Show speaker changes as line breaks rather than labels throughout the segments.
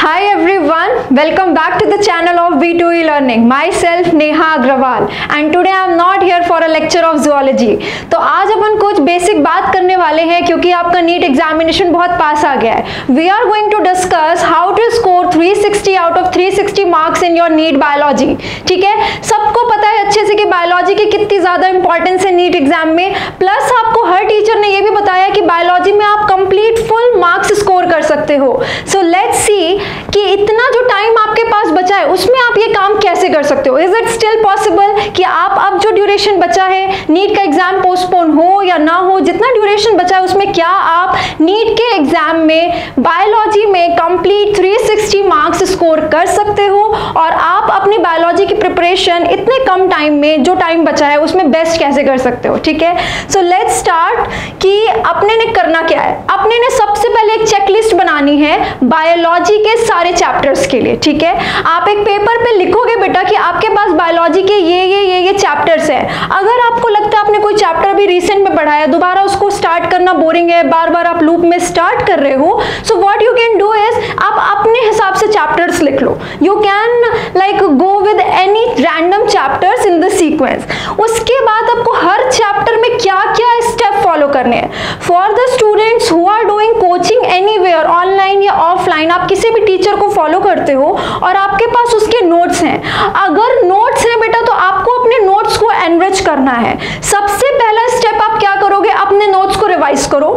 Hi everyone, welcome back to the channel of V2E Learning. Myself Neha Agrawal and today I am not here for a lecture of zoology. तो आज अपन कुछ basic बात करने वाले हैं क्योंकि आपका नीट एग्जामिनेशन बहुत पास आ गया है. We are going to discuss how to score 360 out of 360 marks in your NEET biology. ठीक है, सबको पता है अच्छे से कि बायोलॉजी की कितनी ज्यादा इंपॉर्टेंस है नीट एग्जाम में. प्लस आपको हर टीचर ने ये भी बताया कि बायोलॉजी में आप कंप्लीट फुल मार्क्स स्कोर कर सकते हो. सो लेट्स सी कि इतना जो टाइम आपके पास बचा है उसमें आप ये काम कैसे कर सकते हो. इज इट स्टिल पॉसिबल कि आप अब जो ड्यूरेशन बचा है नीट का एग्जाम पोस्टपोन हो या ना हो, जितना ड्यूरेशन बचा है उसमें क्या आप नीट के एग्जाम में बायोलॉजी में कंप्लीट 360 मार्क्स स्कोर कर सकते हो और आप अपनी बायोलॉजी की प्रिपरेशन इतने कम टाइम में जो टाइम बचा है उसमें बेस्ट कैसे कर सकते हो. ठीक है, सो लेट्स स्टार्ट कि अपने ने करना क्या है. अपने ने सबसे पहले एक चेकलिस्ट बनानी है बायोलॉजी के सारे चैप्टर्स के लिए. ठीक है, आप एक पेपर पे लिखोगे बेटा कि आपके पास बायोलॉजी के ये चैप्टर्स हैं. अगर आपको लगता है आपने कोई चैप्टर भी रिसेंट में पढ़ा है, दोबारा उसको स्टार्ट करना बोरिंग है, बार बार आप लूप में स्टार्ट कर रहे हो, so what you can do is आप अपने हिसाब से चैप्टर्स लिख लो. You can like go with any random chapters in the sequence. उसके बाद आपको हर चैप्टर में क्या क्या स्टेप फॉलो करने हैं. For the students who are doing coaching anywhere online या ऑफलाइन, आप किसी भी टीचर को फॉलो करते हो और आपके पास उसके नोट्स हैं. अगर नोट्स हैं बेटा तो आपको अपने नोट्स को एनरिच करना है. सबसे पहला स्टेप आप क्या करोगे, अपने नोट्स को रिवाइज करो.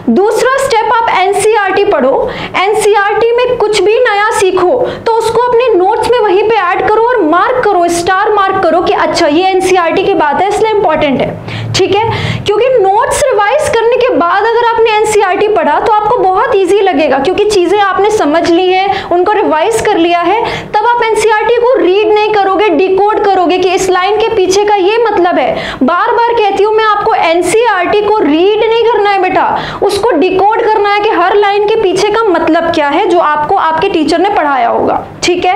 दूसरा स्टेप आप एनसीईआरटी पढ़ो. एनसीईआरटी में कुछ भी नया सीखो तो उसको अपने नोट्स में वहीं पे ऐड करो और मार्क करो, स्टार मार्क करो कि अच्छा ये एनसीईआरटी की बात है इसलिए इंपॉर्टेंट है. ठीक है, क्योंकि नोट्स रिवाइज करने के बाद अगर आपने एनसीईआरटी पढ़ा तो आपको बहुत इजी लगेगा क्योंकि चीजें आपने समझ ली है, उनको रिवाइज कर लिया है. तब आप एनसीईआरटी को रीड नहीं करोगे, डिकोड करोगे कि इस लाइन के पीछे का ये मतलब है. बार बार कहती हूं मैं आपको, एनसीईआरटी को रीड नहीं करना है बेटा, उसको डिकोड करना है कि हर लाइन के पीछे का मतलब क्या है जो आपको आपके टीचर ने पढ़ाया होगा. ठीक है,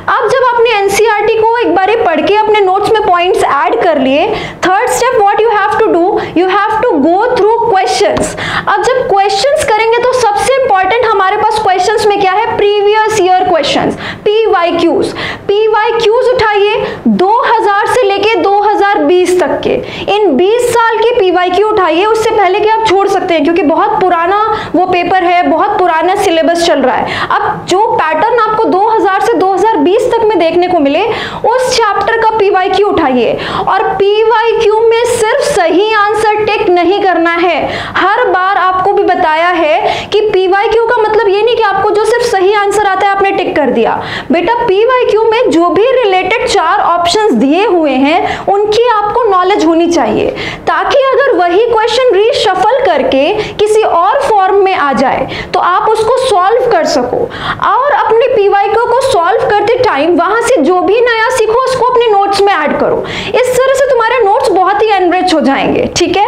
अब जब आपने एनसीईआरटी को एक बार पढ़ के अपने नोट्स में पॉइंट्स ऐड कर लिए, third step what you have to do, you have to go through questions. अब जब क्वेश्चंस करेंगे तो सबसे इंपॉर्टेंट हमारे पास क्वेश्चंस में क्या है, previous year questions, PYQs. PYQs उठाइए 2000 से लेके 2020 तक के, इन 20 साल की पीवाईक्यू उठाइए. उससे पहले कि आप छोड़ सकते हैं क्योंकि बहुत पुराना वो पेपर है, बहुत पुराना सिलेबस चल रहा है. अब जो पैटर्न आपको 2000 से 2020 तक में देखने को मिले उस चैप्टर का पीवाईक्यू उठाइए. और पीवाईक्यू में सिर्फ सही आंसर टिक नहीं करना है. हर बार आपको भी बताया है कि पीवाईक्यू का मतलब ये नहीं कि आपको जो सिर्फ सही आंसर आता है आपने टिक कर दिया. बेटा पीवाईक्यू में जो भी रिलेटेड 4 ऑप्शंस दिए हुए हैं उनकी आपको नॉलेज होनी चाहिए ताकि अगर वही क्वेश्चन रीशफल करके किसी और फॉर्म में आ जाए तो आप उसको सॉल्व कर सको. और अपने पीवाईक्यू को सॉल्व करते टाइम वहां से जो भी नया सीखो उसको अपने नोट्स में ऐड करो. इस तरह से तुम्हारे नोट्स बहुत ही एनरिच हो जाएंगे. ठीक है,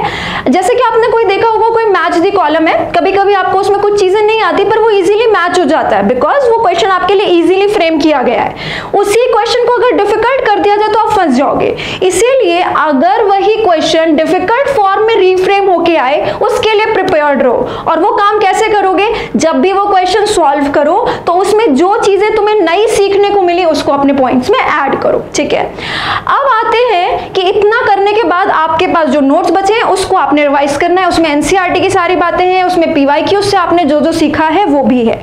जैसे कि आपने कोई देखा होगा कोई मैच दी कॉलम है, कभी कभी आपको उसमें कुछ चीजें नहीं आती पर वो इजीली मैच हो जाता है बिकॉज वो क्वेश्चन आपके लिए इजीली फ्रेम किया गया है. उसी क्वेश्चन को अगर डिफिकल्ट कर दिया जाए तो आप फंस जाओगे. इसीलिए अगर वही क्वेश्चन डिफिकल्ट फॉर्म में रीफ्रेम होके आए उसके लिए प्रिपेयर्ड रहो. और वो काम कैसे करोगे, जब भी वो क्वेश्चन सॉल्व करो तो उसमें जो चीजें तुम्हें नई सीखने को मिली उसको अपने पॉइंट्स में ऐड करो. ठीक है, अब आते हैं कि इतना करने के बाद आपके पास जो नोट्स बचे हैं उसको आपने रिवाइज करना है. उसमें एनसीईआरटी की सारी बातें हैं, उसमें पीवाईक्यू से आपने जो जो सीखा है वो भी है.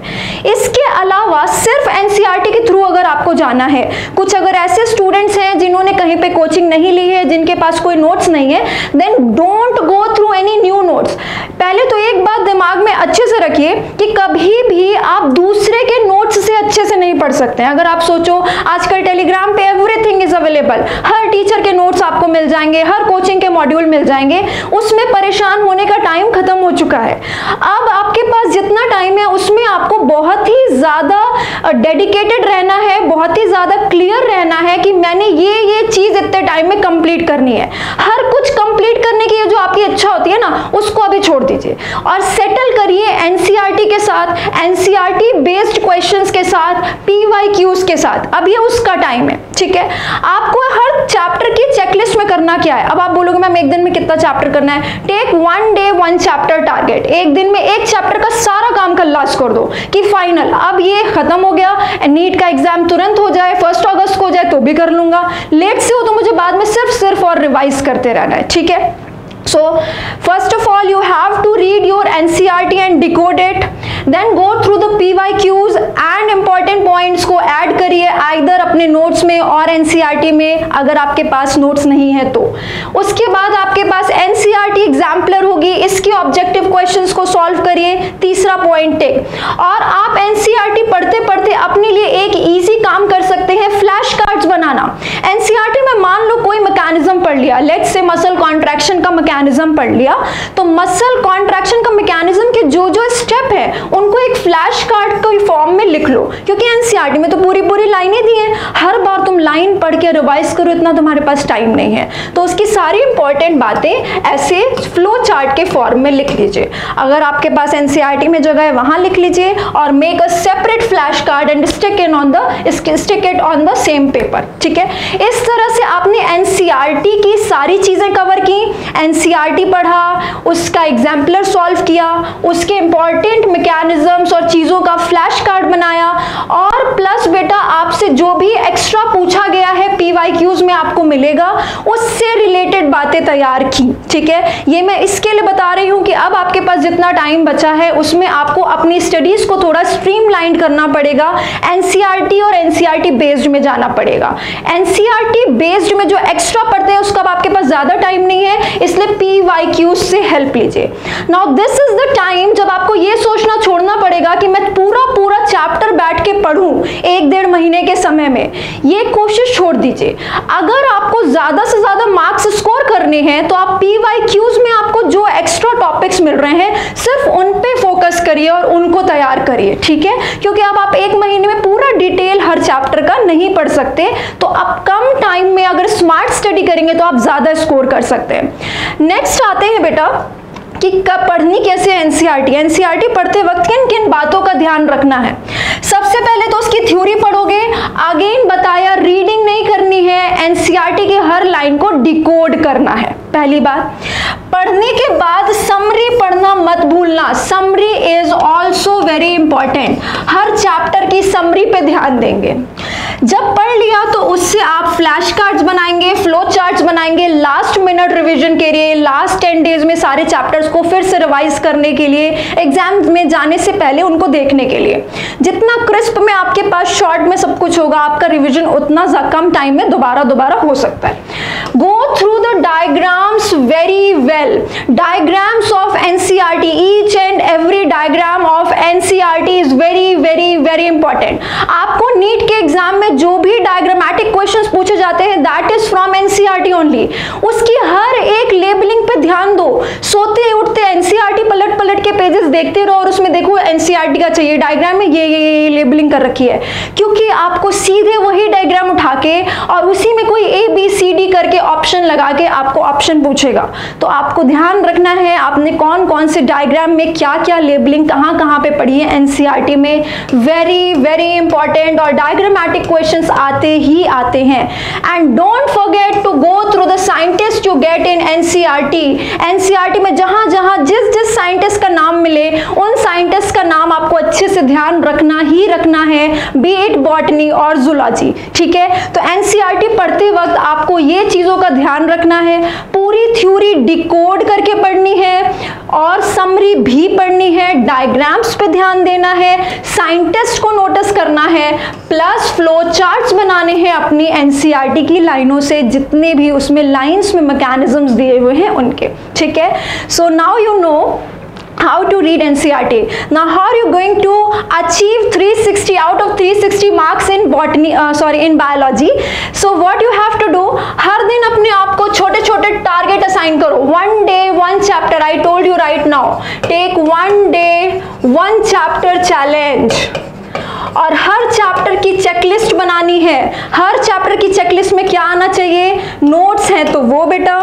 इसके अलावा सिर्फ एनसीईआरटी के थ्रू अगर आपको जाना है, कुछ अगर ऐसे स्टूडेंट्स हैं जिन्होंने कहीं पे कोचिंग नहीं ली है, जिनके पास कोई नोट्स नहीं है, then don't go through any new notes. पहले तो एक बात दिमाग में अच्छे से रखिए कि कभी भी आप दूसरे के नोट्स से अच्छे से नहीं पढ़ सकते हैं. अगर आप सोचो आजकल टेलीग्राम पे everything is available, her teacher के नोट्स आपको मिल जाएंगे, हर कोचिंग के मॉड्यूल मिल जाएंगे, उसमें परेशान होने का टाइम खत्म हो चुका है. अब आपके पास जितना टाइम है उसमें आपको बहुत ही ज्यादा डेडिकेटेड रहना है, बहुत ही ज्यादा क्लियर रहना है कि मैंने ये चीज इतने टाइम में कंप्लीट करनी है. हर कुछ कंप्लीट करने की जो आपकी इच्छा होती है ना उसको अभी छोड़ दीजिए और सेटल करिए एनसीईआरटी के साथ, एनसीईआरटी बेस्ड क्वेश्चंस के साथ, PYQs के साथ। अब ये उसका टाइम है, ठीक है। आपको हर चैप्टर की चेकलिस्ट में करना क्या है। अब आप बोलोगे मैम एक दिन में कितना चैप्टर करना है। Take 1 day 1 chapter target. एक दिन में एक चैप्टर का सारा काम खल्लास कर दो कि फाइनल, अब ये खत्म हो गया, नीट का एग्जाम तुरंत हो जाए, 1 अगस्त को हो जाए तो भी कर लूंगा, लेट से हो तो मुझे बाद में सिर्फ और रिवाइज करते रहना है, ठीक है। So first of all you have to read your NCERT and decode it, then go through the PYQs and important points को ऐड करिए either अपने नोट्स में और NCERT में, अगर आपके पास नोट्स नहीं है तो। उसके बाद आपके पास NCERT एग्जाम्पलर होगी, इसके ऑब्जेक्टिव क्वेश्चंस को सॉल्व करिए। तीसरा पॉइंट टेक। और आप NCERT पढ़ते पढ़ते अपने लिए एक इजी काम कर सकते हैं, फ्लैश कार्ड्स बनाना। NCERT में मान लो कोई मैकेनिज्म पढ़ लिया, लेट्स से मसल कॉन्ट्रैक्शन का मैकेनिज्म पढ़ लिया, तो मसल कॉन्ट्रैक्शन का मैकेनिज्म के जो जो स्टेप है उनको एक फ्लैश कार्ड के फॉर्म में लिख लो, क्योंकि एनसीईआरटी में तो पूरी पूरी लाइनें दी हैं, हर बार तुम लाइन पढ़ के रिवाइज करो इतना तुम्हारे पास टाइम नहीं है, तो उसकी सारी इंपॉर्टेंट बातें ऐसे फ्लो चार्ट के फॉर्म में लिख लीजिए। अगर आपके पास एनसीईआरटी में जगह है वहां लिख लीजिए और make a separate flash card and stick it on the same paper, ठीक है। इस तरह से आपने एनसीईआरटी की सारी चीजें कवर की, एनसीईआरटी पढ़ा, उसका एग्जाम्पलर सॉल्व किया, उसके इंपॉर्टेंट मैकेनिज्म्स और चीजों का फ्लैश कार्ड बनाया, और प्लस बेटा आपसे जो भी एक्स्ट्रा पूछा गया है पीवाईक्यूज में आपको मिलेगा उससे रिलेटेड बातें तैयार की, ठीक है। ये मैं इसके लिए बता रही हूं कि अब आपके पास जितना टाइम बचा है उसमें आपको अपनी स्टडीज को थोड़ा स्ट्रीमलाइन करना पड़ेगा, एनसीईआरटी और एनसीईआरटी बेस्ड में जाना पड़ेगा। एनसीईआरटी बेस्ड में जो एक्स्ट्रा पढ़ते हैं उसका अब आपके पास ज्यादा टाइम नहीं है, इसलिए पीवाईक्यूज से हेल्प लीजिए। Now this is the time जब आपको ये सोचना छोड़ना पड़ेगा कि मैं पूरा चैप्टर बैठ के पढ़ूं 1-1.5 महीने के समय में, ये कोशिश छोड़ दीजिए। अगर आपको ज्यादा से ज्यादा मार्क्स स्कोर करने हैं तो आप पीवाईक्यूज में आपको जो एक्स्ट्रा टॉपिक्स मिल रहे हैं सिर्फ उन पे फोकस करिए और उनको तैयार करिए, ठीक है, क्योंकि अब आप 1 महीने में पूरा डिटेल हर चैप्टर का नहीं पढ़ सकते, तो आप कम टाइम में अगर स्मार्ट स्टडी करेंगे तो आप ज्यादा स्कोर कर सकते हैं। नेक्स्ट आते हैं बेटा कि कब पढ़नी कैसे एनसीईआरटी पढ़ते वक्त किन किन बातों का ध्यान रखना है। सबसे पहले तो उसकी थ्योरी पढ़ोगे, अगेन बताया रीडिंग नहीं करनी है, एनसीईआरटी की हर लाइन को डिकोड करना है, पहली बात। पढ़ने के बाद समरी पढ़ना मत भूलना, summary is also very important, her chapter की समरी पे ध्यान देंगे। जब पढ़ लिया तो उससे आप फ्लैश कार्ड्स बनाएंगे, फ्लो चार्ट्स बनाएंगे, लास्ट मिनट रिवीजन के लिए, लास्ट 10 डेज में सारे चैप्टर्स को फिर से रिवाइज करने के लिए, एग्जाम में जाने से पहले उनको देखने के लिए। जितना क्रिस्प में आपके पास शॉर्ट में सब कुछ होगा, आपका रिवीजन उतना कम टाइम में दोबारा हो सकता है। गो through the diagrams very well, diagrams of NCERT, each and every diagram of NCERT is very important. आपको नीट के एग्जाम में जो भी डायग्रामेटिक क्वेश्चंस पूछे जाते हैं that is from NCERT only, उसकी हर एक लेबलिंग पे ध्यान दो। सोते उठते एनसीईआरटी पलट के पेजेस देखते रहो और उसमें देखो एनसीईआरटी का चाहिए डायग्राम में ये लेबलिंग कर रखी है, क्योंकि आपको सीधे वही डायग्राम उठा के और उसी में कोई ABCD करके ऑप्शन लगा के आपको ऑप्शन पूछेगा, तो आपको ध्यान रखना है आपने कौन कौन से डायग्राम में क्या क्या लेबलिंग कहाँ पे पढ़ी है एनसीईआरटी में, वेरी इंपॉर्टेंट। और डायग्रामेटिक क्वेश्चंस आते ही आते हैं। And don't forget to go through the scientist you get in NCERT में जहां जिस साइंटिस्ट का नाम मिले उन साइंटिस्ट का नाम आपको अच्छे से ध्यान रखना है, बी इट बॉटनी और जूलॉजी, ठीक है। तो एनसीईआरटी पढ़ते वक्त आपको ये चीजों का ध्यान रखना है, पूरी थ्योरी डिकोड करके पढ़नी है और समरी भी पढ़नी है, डायग्राम्स पे ध्यान देना है, साइंटिस्ट को नोटिस करना है, प्लस फ्लो चार्ट्स बनाने हैं अपनी एनसीईआरटी की लाइनों से, जितने भी उसमें लाइंस में मैकेनिज्म्स दिए हुए हैं उनके, ठीक है। So now you know how to read NCERT. Now how are you going to achieve 360 out of 360 marks in in biology? So what you have to do, हर दिन अपने आप को छोटे छोटे टारगेट असाइन करो। 1 day 1 chapter, I told you right now, take 1 day 1 chapter challenge। और हर chapter की checklist बनानी है। हर चैप्टर की चेकलिस्ट में क्या आना चाहिए, नोट्स हैं तो वो बेटा,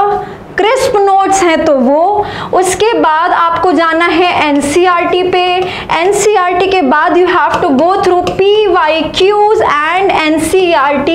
क्रिस्प नोट्स हैं तो वो, उसके बाद आपको जाना है एनसीईआरटी पे, एनसीईआरटी के बाद you have to go through PYQs and NCERT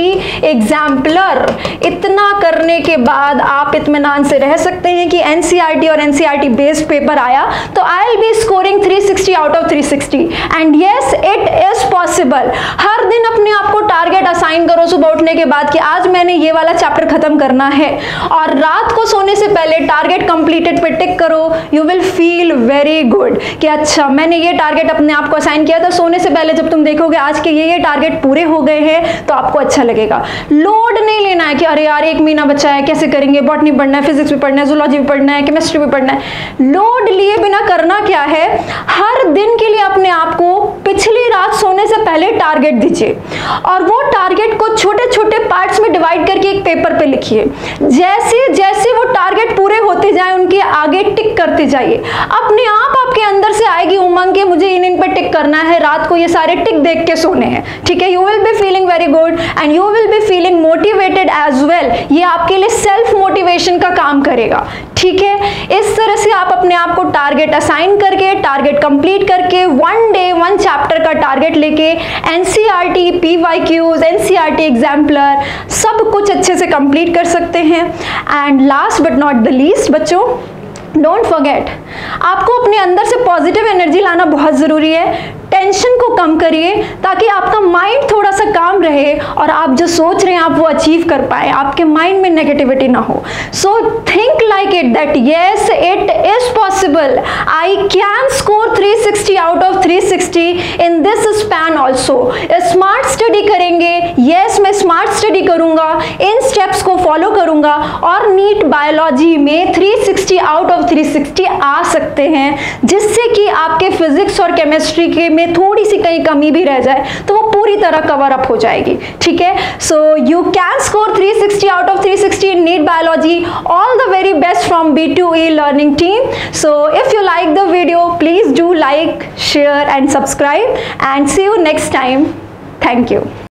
exemplar. इतना करने के बाद आप इत्मीनान से रह सकते हैं कि NCERT और NCERT बेस्ड पेपर आया तो I will be scoring 360 out of 360 and yes it is possible. हर दिन अपने आप को टारगेट असाइन करो सुबह उठने के बाद कि आज मैंने ये वाला चैप्टर खत्म करना है, और रात को सोने से पहले टारगेट कंप्लीटेड पे टिक करो। You will feel very good कि अच्छा मैंने ये टारगेट अपने आप को असाइन किया था। सोने से पहले जब तुम देखोगे आज के ये टारगेट पूरे हो गए हैं तो आपको अच्छा लगेगा। लोड नहीं लेना है कि अरे यार 1 महीना बचा है, कैसे करेंगे, बॉटनी पढ़ना है, फिजिक्स भी पढ़ना है, जूलॉजी भी पढ़ना है, केमिस्ट्री भी पढ़ना है। लोड लिए बिना करना क्या है, हर दिन के लिए अपने आप को पिछली रात सोने से पहले टारगेट दीजिए और वो टारगेट को छोटे छोटे पार्ट्स में डिवाइड करके एक पेपर पे लिखिए। जैसे जैसे वो टारगेट पूरे होते जाए उनके आगे टिक करते जाइए। अपने आप आपके अंदर से आएगी उमंग कि मुझे इन पे टिक करना है, रात को ये सारे टिक देख के सोने हैं। ठीक है, you will be feeling very good and you will be feeling motivated as well. ये आपके लिए सेल्फ मोटिवेशन का काम करेगा। ठीक है, इस तरह से आप अपने आप को टारगेट असाइन करके, टारगेट कंप्लीट करके, 1 डे 1 चैप्टर का टारगेट लेके NCERT, PYQs, NCERT एग्जाम्पलर सब कुछ अच्छे से कंप्लीट कर सकते हैं। And last but not the least बच्चों, डोंट फॉरगेट, आपको अपने अंदर से पॉजिटिव एनर्जी लाना बहुत ज़रूरी है। टेंशन को कम करिए ताकि आपका माइंड थोड़ा सा काम रहे और आप जो सोच रहे हैं आप वो अचीव कर पाए, आपके माइंड में नेगेटिविटी ना हो। So think like it that yes it is possible, I can score 360 out of 360 in this span also. Smart study करेंगे, यस मैं स्मार्ट स्टडी करूंगा, इन स्टेप्स को फॉलो करूंगा और नीट बायोलॉजी में 360 आउट ऑफ 360 आ सकते हैं, जिससे कि आपके फिजिक्स और केमिस्ट्री के में थोड़ी सी कहीं कमी भी रह जाए तो वो पूरी तरह कवर अप हो जाएगी। ठीक है, so you can score 360 out of 360 in NEET biology. All the very best from B2E learning team. So if you like the video please do like, share and subscribe and see you next time. Thank you.